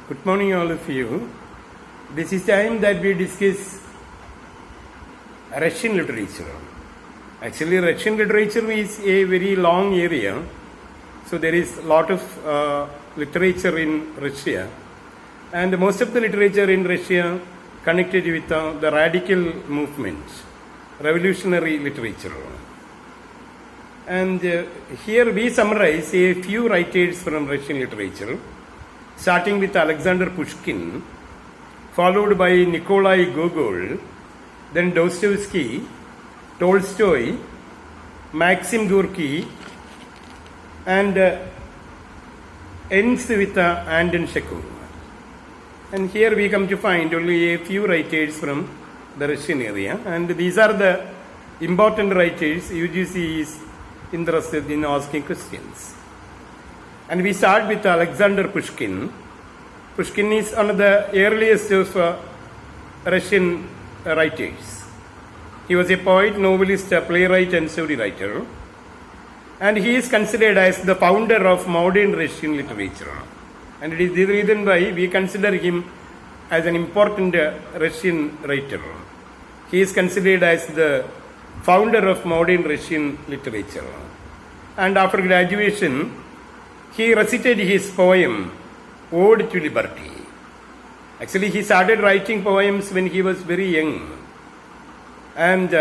Good morning, all of you. This is time that we discuss Russian literature. Actually, Russian literature is a very long area. So there is a lot of literature in Russia. And most of the literature in Russia connected with the radical movement, revolutionary literature. And here we summarize a few writers from Russian literature, starting with Alexander Pushkin, followed by Nikolai Gogol, then Dostoevsky, Tolstoy, Maxim Gorky, and ends with Anton Chekhov. And here we come to find only a few writers from the Russian area, and these are the important writers UGC is interested in asking questions. And we start with Alexander Pushkin. Pushkin is one of the earliest of Russian writers. He was a poet, novelist, playwright, and story writer. And he is considered as the founder of modern Russian literature. And it is the reason why we consider him as an important Russian writer. He is considered as the founder of modern Russian literature. And after graduation, he recited his poem, Ode to Liberty. Actually, he started writing poems when he was very young. And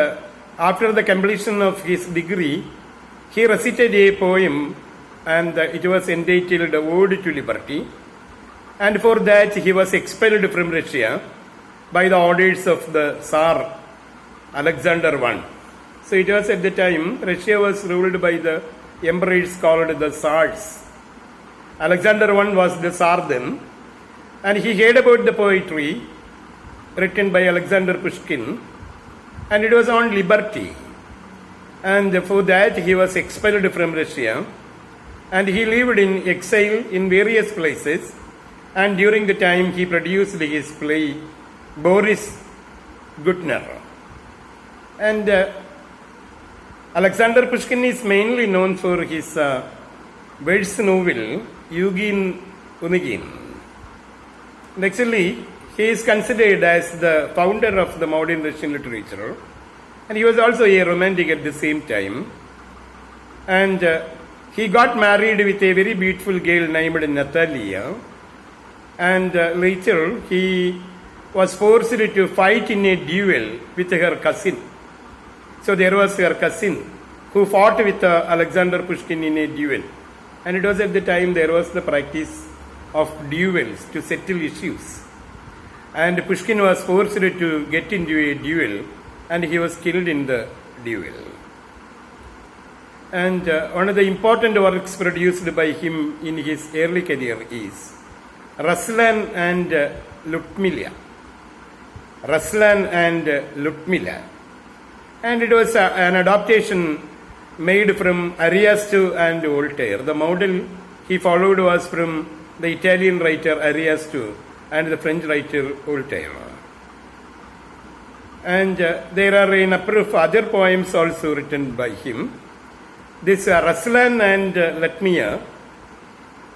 after the completion of his degree, he recited a poem, and it was entitled Ode to Liberty. And for that, he was expelled from Russia by the orders of the Tsar Alexander I. So it was at the time, Russia was ruled by the emperors called the Tsars. Alexander I was the Tsar then, and he heard about the poetry written by Alexander Pushkin, and it was on liberty. And for that he was expelled from Russia, and he lived in exile in various places, and during the time he produced his play Boris Gutner. And Alexander Pushkin is mainly known for his verse novel Eugene Onegin. Actually, he is considered as the founder of the modern Russian literature, and he was also a romantic at the same time. And he got married with a very beautiful girl named Natalia, and later he was forced to fight in a duel with her cousin. So there was her cousin who fought with Alexander Pushkin in a duel. And it was at the time there was the practice of duels to settle issues. And Pushkin was forced to get into a duel, and he was killed in the duel. And one of the important works produced by him in his early career is Ruslan and Lyudmila. Ruslan and Lyudmila. And it was an adaptation made from Ariosto and Voltaire. The model he followed was from the Italian writer Ariosto and the French writer Voltaire. And there are a number of other poems also written by him. This Ruslan and Lyudmila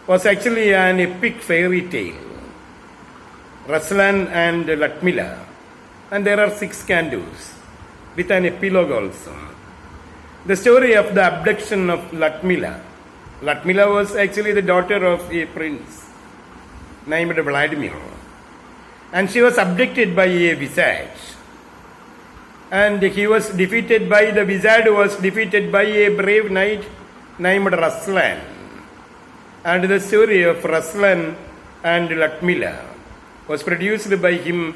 was actually an epic fairy tale. Ruslan and Lyudmila. And there are 6 cantos with an epilogue also. The story of the abduction of Lyudmila. Lyudmila was actually the daughter of a prince named Vladimir. And she was abducted by a wizard. And he was defeated by, the wizard was defeated by a brave knight named Ruslan. And the story of Ruslan and Lyudmila was produced by him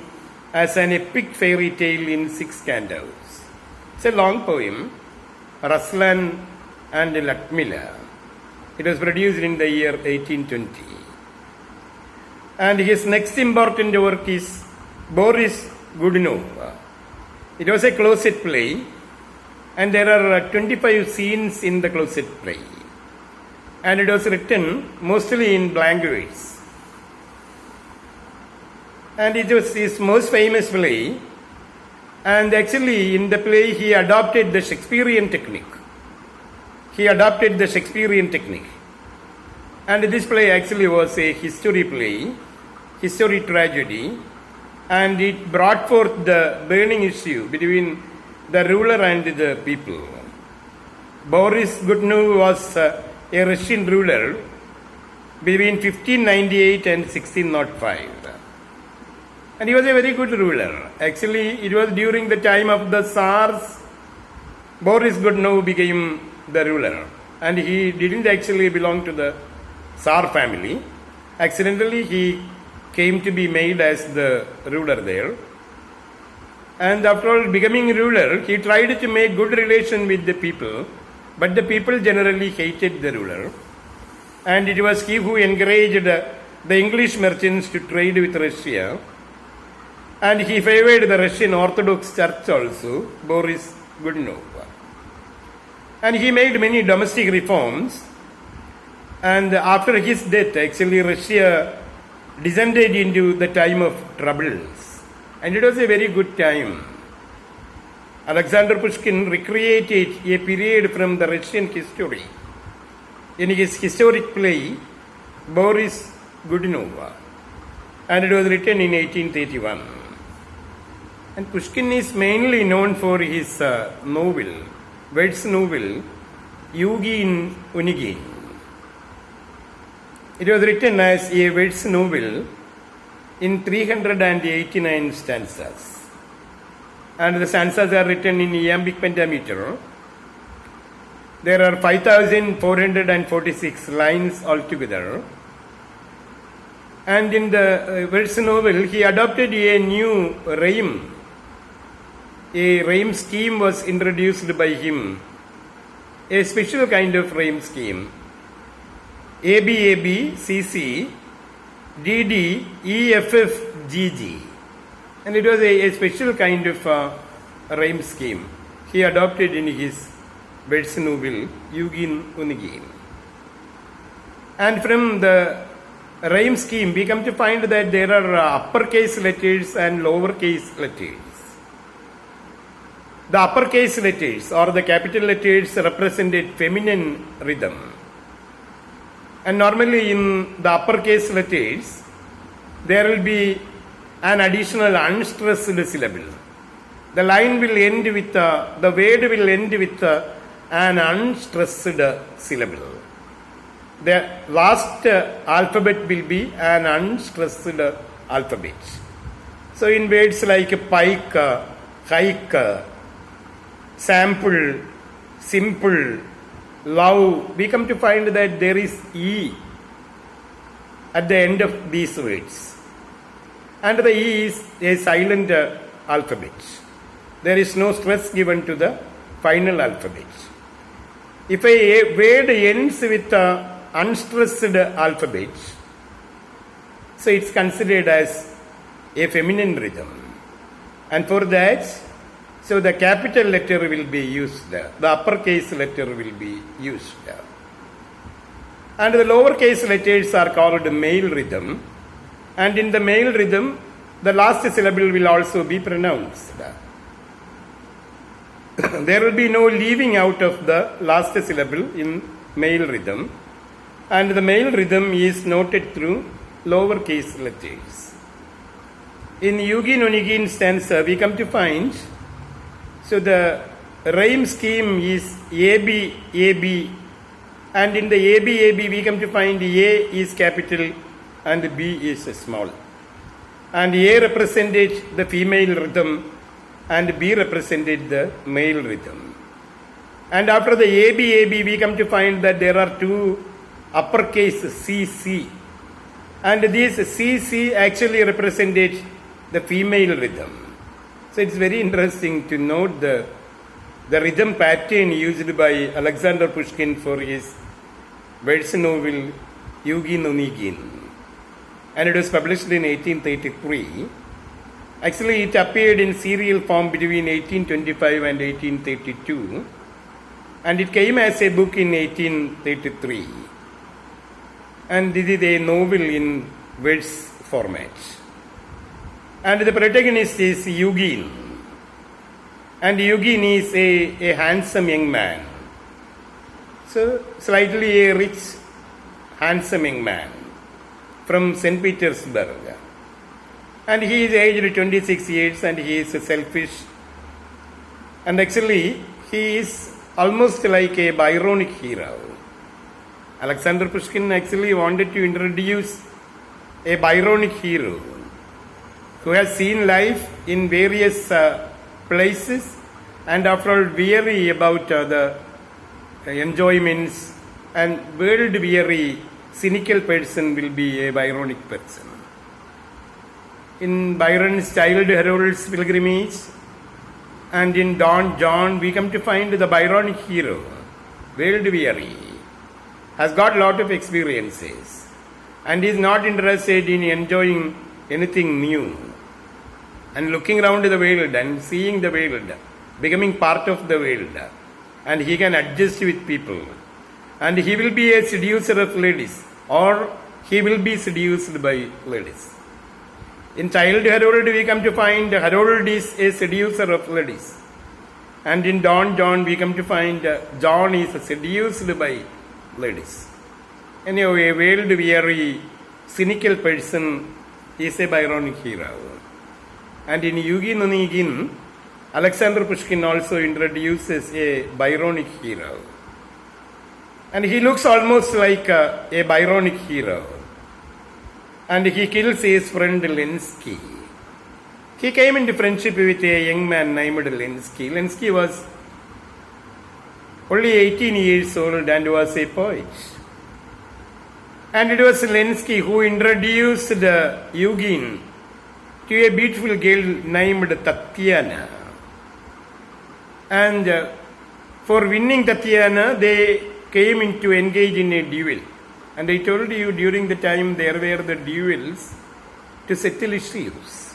as an epic fairy tale in 6 cantos. It's a long poem, Ruslan and Lyudmila. It was produced in the year 1820. And his next important work is Boris Godunov. It was a closet play, and there are 25 scenes in the closet play. And it was written mostly in blank verse. And it was his most famous play. And actually, in the play, he adopted the Shakespearean technique. And this play actually was a history play. historic tragedy, and it brought forth the burning issue between the ruler and the people. Boris Godunov was a Russian ruler between 1598 and 1605. And he was a very good ruler. Actually, it was during the time of the Tsars, Boris Godunov became the ruler. And he didn't actually belong to the Tsar family. Accidentally, he came to be made as the ruler there. And after all, becoming ruler, he tried to make good relation with the people, but the people generally hated the ruler. And it was he who encouraged the English merchants to trade with Russia. And he favored the Russian Orthodox Church also, Boris Godunov. And he made many domestic reforms. And after his death, actually, Russia descended into the time of troubles. And it was a very good time. Alexander Pushkin recreated a period from the Russian history in his historic play, Boris Godunov. And it was written in 1831. And Pushkin is mainly known for his novel, verse novel, Eugene Onegin. It was written as a verse novel in 389 stanzas. And the stanzas are written in iambic pentameter. There are 5,446 lines altogether. And in the verse novel, he adopted a new rhyme. A rhyme scheme was introduced by him. A special kind of rhyme scheme. ABAB, CC, DD, EFF, GG. And it was a special kind of rhyme scheme he adopted in his verse novel, Eugene Onegin. And from the rhyme scheme, we come to find that there are uppercase letters and lowercase letters. The uppercase letters or the capital letters represented feminine rhythm. And normally in the uppercase letters, there will be an additional unstressed syllable. The line will end with, the word will end with an unstressed syllable. The last alphabet will be an unstressed alphabet. So in words like pike, hike, sample, simple, love, we come to find that there is E at the end of these words. And the E is a silent alphabet. There is no stress given to the final alphabet. If a word ends with unstressed alphabet, so it's considered as a feminine rhythm. And for that, so the capital letter will be used, the uppercase letter will be used. And the lowercase letters are called male rhythm. And in the male rhythm, the last syllable will also be pronounced. There will be no leaving out of the last syllable in male rhythm. And the male rhythm is noted through lowercase letters. In Eugene Onegin stanza, we come to find, so the rhyme scheme is AB, AB. And in the AB, AB, we come to find A is capital and B is small. And A represented the female rhythm and B represented the male rhythm. And after the AB, AB, we come to find that there are two uppercase CC. And this CC actually represented the female rhythm. So it's very interesting to note the rhythm pattern used by Alexander Pushkin for his verse novel Eugene Onegin. And it was published in 1833. Actually, it appeared in serial form between 1825 and 1832. And it came as a book in 1833. And this is a novel in verse format. And the protagonist is Eugene. And Eugene is a handsome young man. So, slightly a rich, handsome young man from St. Petersburg. And he is aged 26 years and he is selfish. And actually, he is almost like a Byronic hero. Alexander Pushkin actually wanted to introduce a Byronic hero who has seen life in various places and after all weary about the enjoyments, and world weary, cynical person will be a Byronic person. In Byron's Child Harold's Pilgrimage and in Don John, we come to find the Byronic hero, world weary, has got a lot of experiences and is not interested in enjoying anything new and looking around the world and seeing the world, becoming part of the world, and he can adjust with people. And he will be a seducer of ladies, or he will be seduced by ladies. In Child Harold, we come to find Harold is a seducer of ladies. And in Don John, we come to find John is seduced by ladies. Anyway, a world-weary, cynical person is a Byronic hero. And in Eugene Onegin, Alexander Pushkin also introduces a Byronic hero. And he looks almost like a Byronic hero. And he kills his friend Lenski. He came into friendship with a young man named Lenski. Lenski was only 18 years old and was a poet. And it was Lenski who introduced Eugene to a beautiful girl named Tatiana. And for winning Tatiana, they came in to engage in a duel. And I told you during the time there were the duels to settle issues.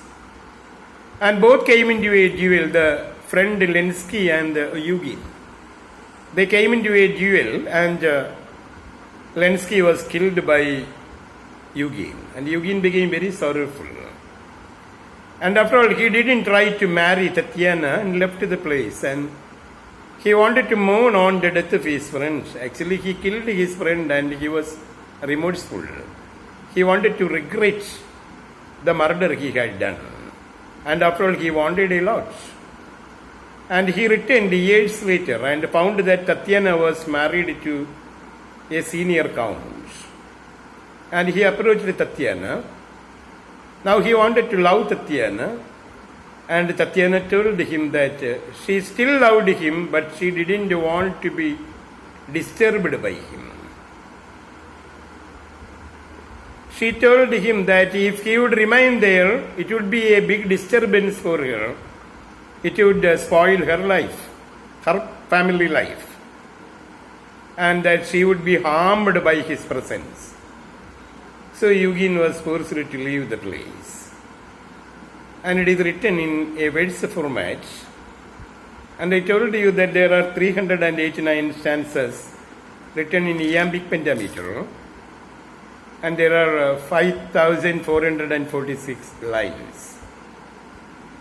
And both came into a duel, the friend Lenski and Eugene. They came into a duel and Lenski was killed by Eugene. And Eugene became very sorrowful. And after all, he didn't try to marry Tatiana and left the place. And he wanted to mourn on the death of his friend. Actually, he killed his friend and he was remorseful. He wanted to regret the murder he had done. And after all, he wanted a lot. And he returned years later and found that Tatiana was married to a senior count. And he approached Tatiana. Now he wanted to love Tatiana. And Tatiana told him that she still loved him, but she didn't want to be disturbed by him. She told him that if he would remain there, it would be a big disturbance for her. It would spoil her life, her family life, and that she would be harmed by his presence. So Eugene was forced to leave the place. And it is written in a verse format. And I told you that there are 389 stanzas written in iambic pentameter. And there are 5,446 lines.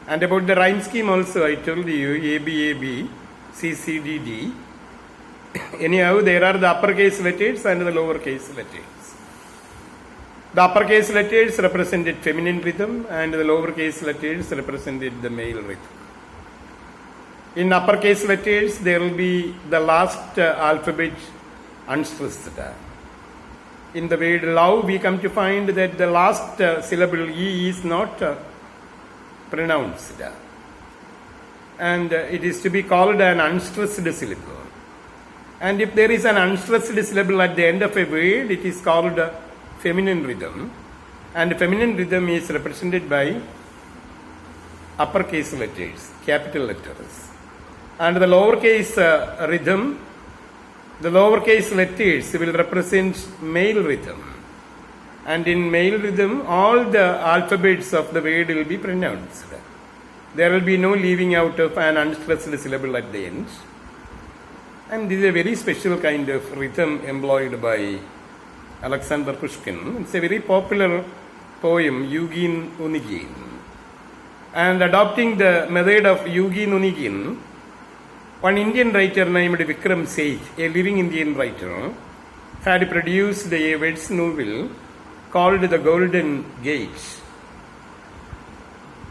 And about the rhyme scheme also, I told you A, B, A, B, C, C, D, D. Anyhow, there are the uppercase letters and the lowercase letters. The uppercase letters represented feminine rhythm and the lowercase letters represented the male rhythm. In uppercase letters, there will be the last alphabet unstressed. In the word love, we come to find that the last syllable E is not pronounced. And it is to be called an unstressed syllable. And if there is an unstressed syllable at the end of a word, it is called feminine rhythm. And feminine rhythm is represented by uppercase letters, capital letters. And the lowercase rhythm, the lowercase letters will represent male rhythm. And in male rhythm, all the alphabets of the word will be pronounced. There will be no leaving out of an unstressed syllable at the end. And this is a very special kind of rhythm employed by Alexander Pushkin. It's a very popular poem, Eugene Onegin. And adopting the method of Eugene Onegin, one Indian writer named Vikram Seith, a living Indian writer, had produced a verse novel called The Golden Gate.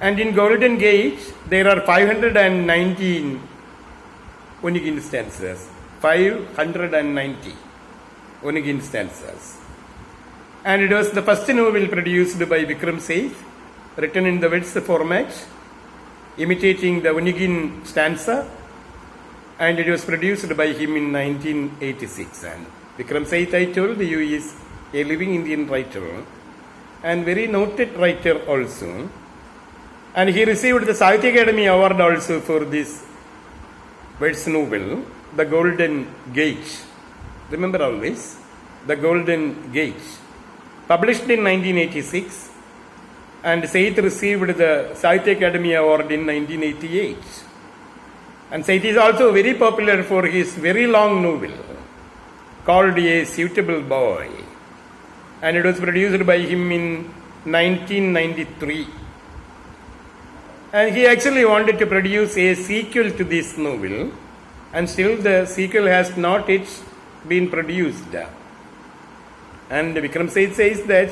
And in Golden Gate, there are 519 Onegin stanzas. 590 Onegin stanzas. And it was the first novel produced by Vikram Seith, written in the verse format, imitating the Onegin stanza, and it was produced by him in 1986. And Vikram Seith, I told you, is a living Indian writer and very noted writer also. And he received the Sahitya Academy Award also for this verse novel, The Golden Gate. Remember always, The Golden Gate. Published in 1986, and Seith received the Sahitya Academy Award in 1988. And Seith is also very popular for his very long novel called A Suitable Boy. And it was produced by him in 1993. And he actually wanted to produce a sequel to this novel, and still the sequel has not yet been produced. And Vikram Seith says that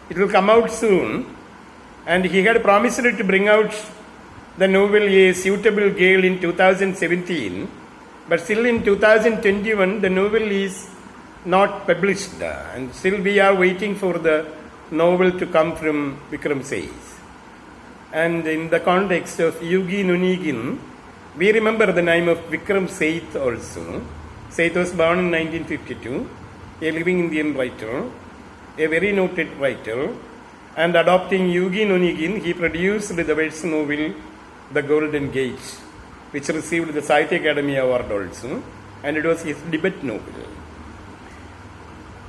it will come out soon, and he had promised to bring out the novel A Suitable Girl in 2017, but still in 2021 the novel is not published, and still we are waiting for the novel to come from Vikram Seith. And in the context of Eugene Onegin, we remember the name of Vikram Seith also. Seith was born in 1952, a living Indian writer, a very noted writer, and adopting Eugene Onegin, he produced the verse novel The Golden Gate, which received the Sahitya Academy Award also, and it was his debut novel.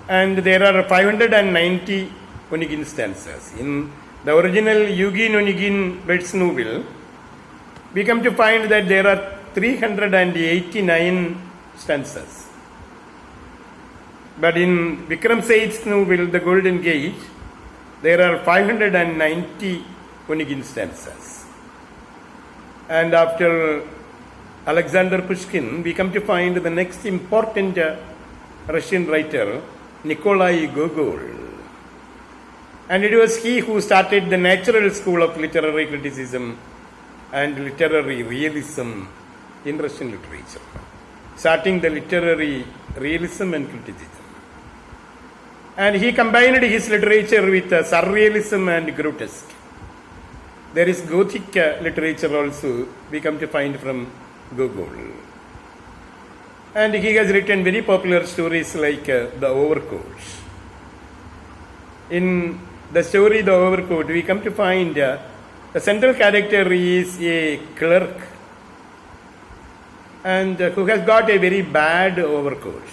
And there are 590 Onegin stanzas. In the original Eugene Onegin verse novel, we come to find that there are 389 stanzas. But in Vikram Seith's novel, The Golden Gate, there are 590 Onegin stanzas. And after Alexander Pushkin, we come to find the next important Russian writer, Nikolai Gogol. And it was he who started the natural school of literary criticism and literary realism in Russian literature, starting the literary realism and criticism. And he combined his literature with surrealism and grotesque. There is Gothic literature also, we come to find from Gogol. And he has written very popular stories like The Overcoat. In the story The Overcoat, we come to find the central character is a clerk and who has got a very bad overcoat.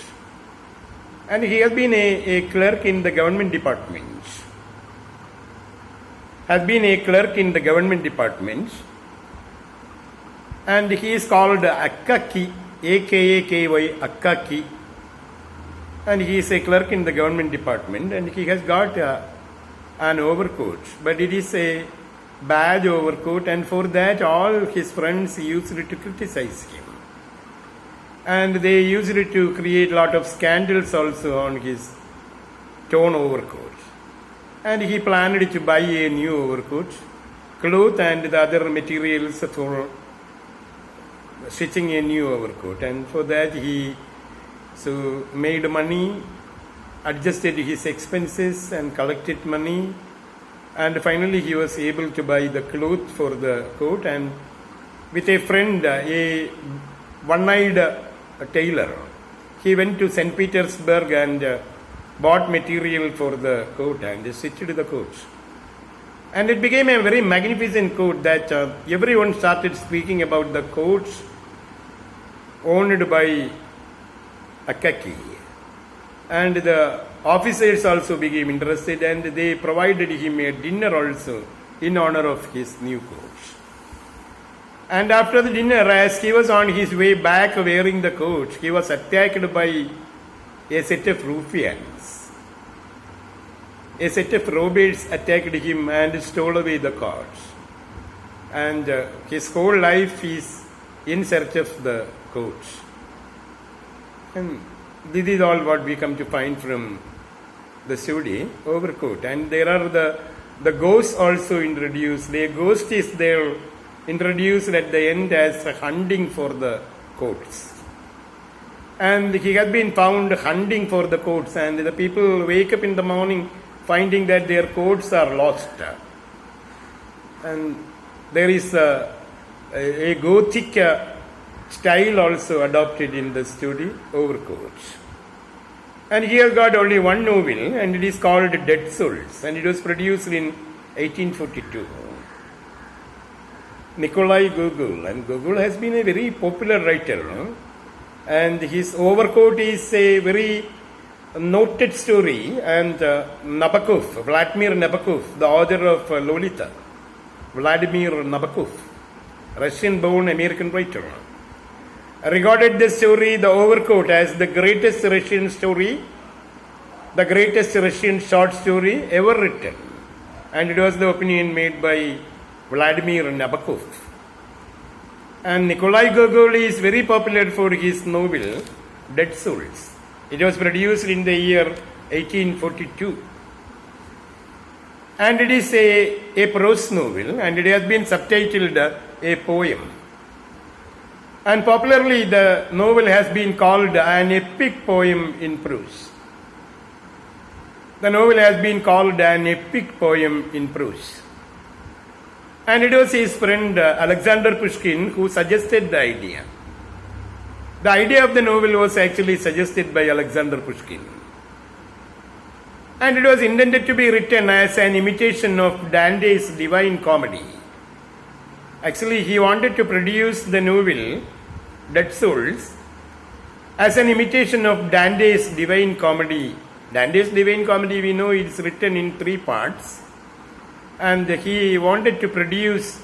And he has been a clerk in the government department. And he is called Akkaki, A-K-A-K-Y, Akkaki. And he is a clerk in the government department, and he has got an overcoat. But it is a bad overcoat, and for that all his friends used to criticize him. And they used to create a lot of scandals also on his torn overcoat. And he planned to buy a new overcoat, cloth and the other materials for stitching a new overcoat. And for that he made money, adjusted his expenses and collected money. And finally he was able to buy the cloth for the coat, and with a friend, a one-eyed tailor, he went to St. Petersburg and bought material for the coat and stitched the coat. And it became a very magnificent coat that everyone started speaking about the coats owned by Akkaki. And the officers also became interested, and they provided him a dinner also in honor of his new coat. And after the dinner, as he was on his way back wearing the coat, he was attacked by a set of ruffians. A set of robbers attacked him and stole away the coat. And his whole life is in search of the coat. And this is all what we come to find from the story, Overcoat. And there are the the ghost also introduced. The ghost is there introduced at the end as hunting for the coats. And he has been found hunting for the coats, and the people wake up in the morning finding that their coats are lost. And there is a Gothic style also adopted in the story, overcoats. And he has got only one novel, and it is called Dead Souls, and it was produced in 1842. Nikolai Gogol, and Gogol has been a very popular writer, and his overcoat is a very noted story. And Nabokov, Vladimir Nabokov, the author of Lolita, Vladimir Nabokov, Russian-born American writer, regarded the story, The Overcoat, as the greatest Russian story, the greatest Russian short story ever written. And it was the opinion made by Vladimir Nabokov. And Nikolai Gogol is very popular for his novel, Dead Souls. It was produced in the year 1842. And it is a prose novel, and it has been subtitled a poem. And popularly, the novel has been called an epic poem in prose. The novel has been called an epic poem in prose. And it was his friend Alexander Pushkin who suggested the idea. The idea of the novel was actually suggested by Alexander Pushkin. And it was intended to be written as an imitation of Dante's Divine Comedy. Actually, he wanted to produce the novel Dead Souls as an imitation of Dante's Divine Comedy. Dante's Divine Comedy, we know, is written in 3 parts. And he wanted to produce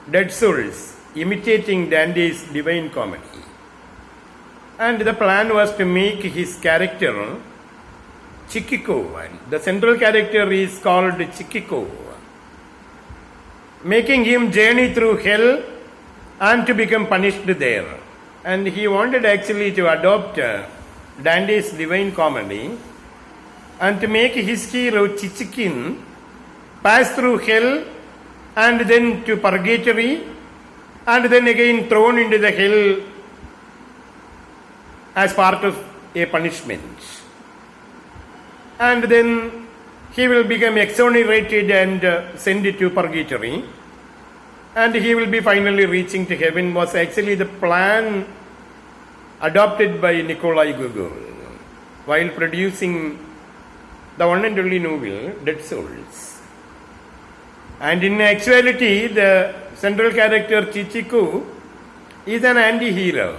Dead Souls imitating Dante's Divine Comedy. And the plan was to make his character Chichiko. The central character is called Chichiko, making him journey through hell and to become punished there. And he wanted actually to adopt Dante's Divine Comedy and to make his hero Chichikin pass through hell and then to purgatory and then again thrown into the hell as part of a punishment. And then he will become exonerated and sent to purgatory. And he will be finally reaching to heaven, was actually the plan adopted by Nikolai Gogol while producing the one and only novel, Dead Souls. And in actuality, the central character Chichiku is an anti-hero.